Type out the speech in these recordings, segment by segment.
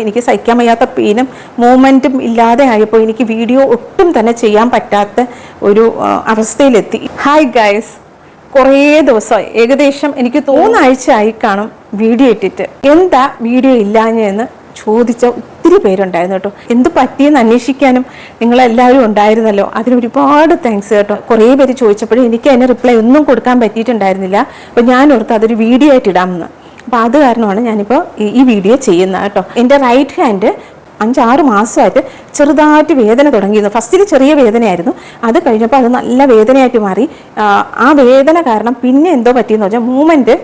എനിക്ക് സഹിക്കാൻ വയ്യാത്ത പെയിനും മൂവ്മെൻറ്റും ഇല്ലാതെ ആയപ്പോൾ എനിക്ക് വീഡിയോ ഒട്ടും തന്നെ ചെയ്യാൻ പറ്റാത്ത ഒരു അവസ്ഥയിലെത്തി. ഹായ് ഗൈസ്, കുറേ ദിവസമായി, ഏകദേശം എനിക്ക് 3 ആഴ്ചയായി കാണും വീഡിയോ ഇട്ടിട്ട്. എന്താ വീഡിയോ ഇല്ലാഞ്ഞെന്ന് ചോദിച്ച ഒത്തിരി പേരുണ്ടായിരുന്നു കേട്ടോ. എന്ത് പറ്റിയെന്ന് അന്വേഷിക്കാനും നിങ്ങളെല്ലാവരും ഉണ്ടായിരുന്നല്ലോ. അതിന് ഒരുപാട് താങ്ക്സ് കേട്ടോ. കുറേ പേര് ചോദിച്ചപ്പോഴും എനിക്ക് അതിന് റിപ്ലൈ ഒന്നും കൊടുക്കാൻ പറ്റിയിട്ടുണ്ടായിരുന്നില്ല. അപ്പോൾ ഞാൻ ഓർത്ത് അതൊരു വീഡിയോ ആയിട്ട് ഇടാമെന്ന്. അപ്പോൾ അത് കാരണമാണ് ഞാനിപ്പോൾ ഈ വീഡിയോ ചെയ്യുന്നത് കേട്ടോ. എൻ്റെ റൈറ്റ് ഹാൻഡ് 5-6 മാസമായിട്ട് ചെറുതായിട്ട് വേദന തുടങ്ങിയിരുന്നു. ഫസ്റ്റിൽ ചെറിയ വേദനയായിരുന്നു, അത് കഴിഞ്ഞപ്പോൾ അത് നല്ല വേദനയായിട്ട് മാറി. ആ വേദന കാരണം പിന്നെ എന്തോ പറ്റിയെന്ന് വെച്ചാൽ മൂവ്മെൻറ്റ്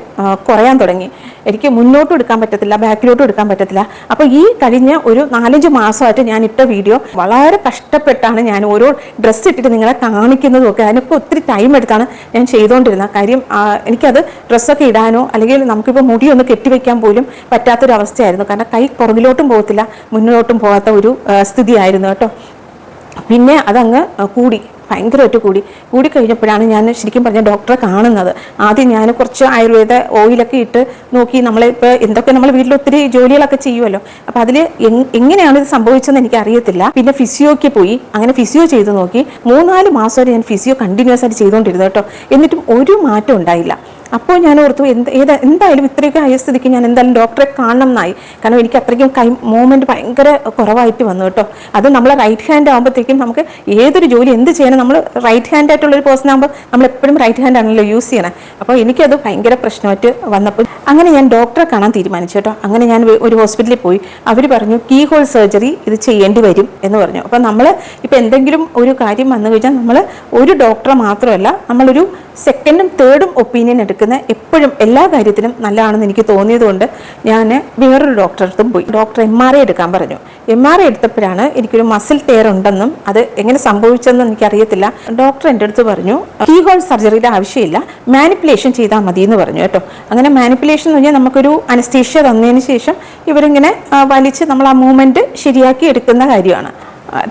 കുറയാൻ തുടങ്ങി. എനിക്ക് മുന്നോട്ടും എടുക്കാൻ പറ്റത്തില്ല, ബാക്കിലോട്ടും എടുക്കാൻ പറ്റത്തില്ല. അപ്പോൾ ഈ കഴിഞ്ഞ ഒരു 4-5 മാസമായിട്ട് ഞാൻ ഇട്ട വീഡിയോ വളരെ കഷ്ടപ്പെട്ടാണ് ഞാൻ ഓരോ ഡ്രസ്സ് ഇട്ടിട്ട് നിങ്ങളെ കാണിക്കുന്നതും ഒക്കെ. അതിനൊക്കെ ഒത്തിരി ടൈം എടുത്താണ് ഞാൻ ചെയ്തുകൊണ്ടിരുന്നത്. കാര്യം എനിക്കത് ഡ്രസ്സൊക്കെ ഇടാനോ അല്ലെങ്കിൽ നമുക്കിപ്പോൾ മുടിയൊന്ന് കെട്ടിവെക്കാൻ പോലും പറ്റാത്തൊരവസ്ഥയായിരുന്നു. കാരണം കൈ പുറകിലോട്ടും പോകത്തില്ല, മുന്നോട്ടും പോകാത്ത ഒരു സ്ഥിതിയായിരുന്നു കേട്ടോ. പിന്നെ അതങ്ങ് ഭയങ്കരമായിട്ട് കൂടി കഴിഞ്ഞപ്പോഴാണ് ഞാൻ ശരിക്കും പറഞ്ഞ ഡോക്ടറെ കാണുന്നത്. ആദ്യം ഞാൻ കുറച്ച് ആയുർവേദ ഓയിലൊക്കെ ഇട്ട് നോക്കി. നമ്മളിപ്പോൾ എന്തൊക്കെ നമ്മൾ വീട്ടിൽ ഒത്തിരി ജോലികളൊക്കെ ചെയ്യുമല്ലോ, അപ്പോൾ അതിൽ എങ്ങനെയാണ് ഇത് സംഭവിച്ചതെന്ന് എനിക്ക് അറിയത്തില്ല. പിന്നെ ഫിസിയോയ്ക്ക് പോയി, അങ്ങനെ ഫിസിയോ ചെയ്ത് നോക്കി. 3-4 മാസം വരെ ഞാൻ ഫിസിയോ കണ്ടിന്യൂസ് ആയിട്ട് ചെയ്തുകൊണ്ടിരുന്നു കേട്ടോ. എന്നിട്ടും ഒരു മാറ്റം ഉണ്ടായില്ല. അപ്പോൾ ഞാൻ ഓർത്തു എന്തായാലും ഇത്രയൊക്കെ ആയ സ്ഥിതിക്ക് ഞാൻ എന്തായാലും ഡോക്ടറെ കാണണം എന്നായി. കാരണം എനിക്ക് അത്രയ്ക്കും കൈ മൂവ്മെൻറ്റ് ഭയങ്കര കുറവായിട്ട് വന്നു കേട്ടോ. അത് നമ്മൾ റൈറ്റ് ഹാൻഡ് ആകുമ്പോഴത്തേക്കും നമുക്ക് ഏതൊരു ജോലി എന്ത് ചെയ്യണം, നമ്മൾ റൈറ്റ് ഹാൻഡ് ആയിട്ടുള്ളൊരു പേഴ്സൺ ആകുമ്പോൾ നമ്മൾ എപ്പോഴും റൈറ്റ് ഹാൻഡ് ആണല്ലോ യൂസ് ചെയ്യണം. അപ്പോൾ എനിക്കത് ഭയങ്കര പ്രശ്നമായിട്ട് വന്നപ്പോൾ അങ്ങനെ ഞാൻ ഡോക്ടറെ കാണാൻ തീരുമാനിച്ചു കേട്ടോ. അങ്ങനെ ഞാൻ ഒരു ഹോസ്പിറ്റലിൽ പോയി. അവർ പറഞ്ഞു കീ ഹോൾ സർജറി ഇത് ചെയ്യേണ്ടി വരും എന്ന് പറഞ്ഞു. അപ്പോൾ നമ്മൾ ഇപ്പോൾ എന്തെങ്കിലും ഒരു കാര്യം വന്നു കഴിഞ്ഞാൽ നമ്മൾ ഒരു ഡോക്ടറെ മാത്രമല്ല, നമ്മളൊരു 2nd, 3rd ഒപ്പീനിയൻ എടുക്കുന്ന എപ്പോഴും എല്ലാ കാര്യത്തിനും നല്ലതാണെന്ന് എനിക്ക് തോന്നിയതുകൊണ്ട് ഞാൻ വേറൊരു ഡോക്ടറെ അടുത്തും പോയി. ഡോക്ടർ MRI എടുക്കാൻ പറഞ്ഞു. MRI എടുത്തപ്പോഴാണ് എനിക്കൊരു മസിൽ ടയർ ഉണ്ടെന്നും അത് എങ്ങനെ സംഭവിച്ചെന്നും എനിക്കറിയത്തില്ല. ഡോക്ടർ എൻ്റെ അടുത്ത് പറഞ്ഞു കീ ഹോൾ സർജറിയുടെ ആവശ്യമില്ല, മാനിപ്പുലേഷൻ ചെയ്താൽ മതി എന്ന് പറഞ്ഞു കേട്ടോ. അങ്ങനെ മാനിപ്പുലേഷൻ എന്ന് പറഞ്ഞാൽ നമുക്കൊരു അനസ്തീഷ്യ തന്നതിന് ശേഷം ഇവരിങ്ങനെ വലിച്ച് നമ്മൾ ആ മൂവ്മെൻറ്റ് ശരിയാക്കി എടുക്കുന്ന കാര്യമാണ്.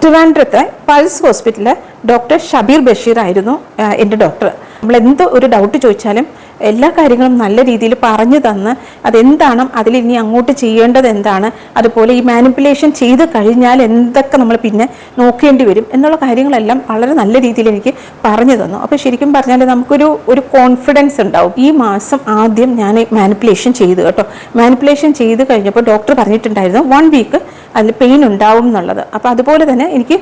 ട്രിവാൻഡ്രത്തെ പൾസ് ഹോസ്പിറ്റലിൽ ഡോക്ടർ ഷബീർ ബഷീർ ആയിരുന്നു എൻ്റെ ഡോക്ടർ. നമ്മൾ എന്ത് ഒരു ഡൗട്ട് ചോദിച്ചാലും എല്ലാ കാര്യങ്ങളും നല്ല രീതിയിൽ പറഞ്ഞു തന്ന് അതെന്താണ്, അതിൽ ഇനി അങ്ങോട്ട് ചെയ്യേണ്ടത് എന്താണ്, അതുപോലെ ഈ മാനിപ്പുലേഷൻ ചെയ്ത് കഴിഞ്ഞാൽ എന്തൊക്കെ നമ്മൾ പിന്നെ നോക്കേണ്ടി വരും എന്നുള്ള കാര്യങ്ങളെല്ലാം വളരെ നല്ല രീതിയിൽ എനിക്ക് പറഞ്ഞു തന്നു. അപ്പോൾ ശരിക്കും പറഞ്ഞാൽ നമുക്കൊരു കോൺഫിഡൻസ് ഉണ്ടാവും. ഈ മാസം ആദ്യം ഞാൻ മാനിപ്പുലേഷൻ ചെയ്തു കേട്ടോ. മാനിപ്പുലേഷൻ ചെയ്ത് കഴിഞ്ഞപ്പോൾ ഡോക്ടർ പറഞ്ഞിട്ടുണ്ടായിരുന്നു 1 വീക്ക് അതിൽ പെയിൻ ഉണ്ടാവും എന്നുള്ളത്. അപ്പോൾ അതുപോലെ തന്നെ എനിക്ക്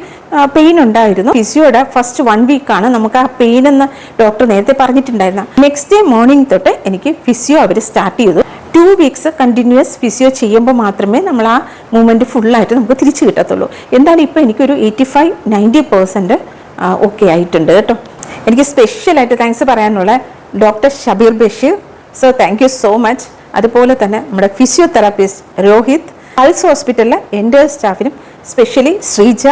പെയിൻ ഉണ്ടായിരുന്നു. ഫിസിയോയുടെ ഫസ്റ്റ് 1 വീക്കാണ് നമുക്ക് ആ പെയിൻ എന്ന് ഡോക്ടർ നേരത്തെ പറഞ്ഞിട്ടുണ്ടായിരുന്നു. നെക്സ്റ്റ് ഡേ മോർണിംഗ് തൊട്ട് എനിക്ക് ഫിസിയോ അവർ സ്റ്റാർട്ട് ചെയ്തു. 2 വീക്സ് കണ്ടിന്യൂസ് ഫിസിയോ ചെയ്യുമ്പോൾ മാത്രമേ നമ്മൾ ആ മൂവ്മെൻറ്റ് ഫുള്ളായിട്ട് നമുക്ക് തിരിച്ചു കിട്ടത്തുള്ളൂ. എന്തായാലും ഇപ്പോൾ എനിക്കൊരു 85-90% ഓക്കെ ആയിട്ടുണ്ട് കേട്ടോ. എനിക്ക് സ്പെഷ്യലായിട്ട് താങ്ക്സ് പറയാനുള്ള doctor Shabeer Basheer sir, thank you so much. അതുപോലെ തന്നെ നമ്മുടെ ഫിസിയോതെറാപ്പിസ്റ്റ് രോഹിത്, പൾസ് ഹോസ്പിറ്റലിലെ എൻ്റെ സ്റ്റാഫിനും specially Sreeja,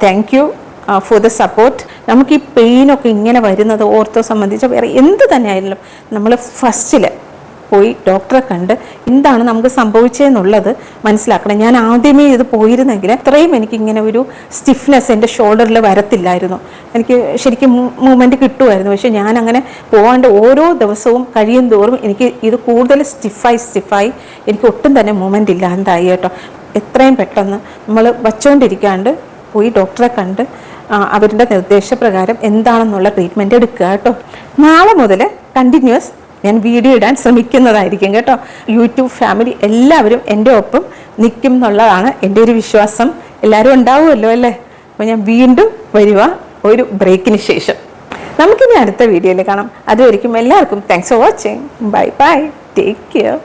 thank you for the support. നമുക്ക് ഈ പെയിനൊക്കെ ഇങ്ങനെ വരുന്നത് ഓർത്തോ സംബന്ധിച്ച് വേറെ എന്ത് തന്നെയായാലും നമ്മൾ ഫസ്റ്റിൽ പോയി ഡോക്ടറെ കണ്ട് എന്താണ് നമുക്ക് സംഭവിച്ചതെന്നുള്ളത് മനസ്സിലാക്കണം. ഞാൻ ആദ്യമേ ഇത് പോയിരുന്നെങ്കിൽ അത്രയും എനിക്കിങ്ങനെ ഒരു സ്റ്റിഫ്നെസ് എൻ്റെ ഷോൾഡറിൽ വരത്തില്ലായിരുന്നു. എനിക്ക് ശരിക്കും മൂവ്മെൻറ്റ് കിട്ടുമായിരുന്നു. പക്ഷേ ഞാൻ അങ്ങനെ പോകാണ്ട് ഓരോ ദിവസവും കഴിയും തോറും എനിക്ക് ഇത് കൂടുതൽ സ്റ്റിഫായി എനിക്ക് ഒട്ടും തന്നെ മൂവ്മെൻറ്റ് ഇല്ലാണ്ടായി കേട്ടോ. എത്രയും പെട്ടെന്ന് നമ്മൾ വച്ചുകൊണ്ടിരിക്കാണ്ട് പോയി ഡോക്ടറെ കണ്ട് അവരുടെ നിർദ്ദേശപ്രകാരം എന്താണെന്നുള്ള ട്രീറ്റ്മെൻറ്റ് എടുക്കുക കേട്ടോ. നാളെ മുതൽ കണ്ടിന്യൂസ് ഞാൻ വീഡിയോ ഇടാൻ ശ്രമിക്കുന്നതായിരിക്കും കേട്ടോ. യൂട്യൂബ് ഫാമിലി എല്ലാവരും എൻ്റെ ഒപ്പം നിൽക്കും എന്നുള്ളതാണ് എൻ്റെ ഒരു വിശ്വാസം. എല്ലാവരും ഉണ്ടാവുമല്ലോ അല്ലേ? അപ്പോൾ ഞാൻ വീണ്ടും വരിക ഒരു ബ്രേക്കിന് ശേഷം. നമുക്കിനി അടുത്ത വീഡിയോയിൽ കാണാം. അതുവരെയും എല്ലാവർക്കും thanks for watching. Bye bye, take care.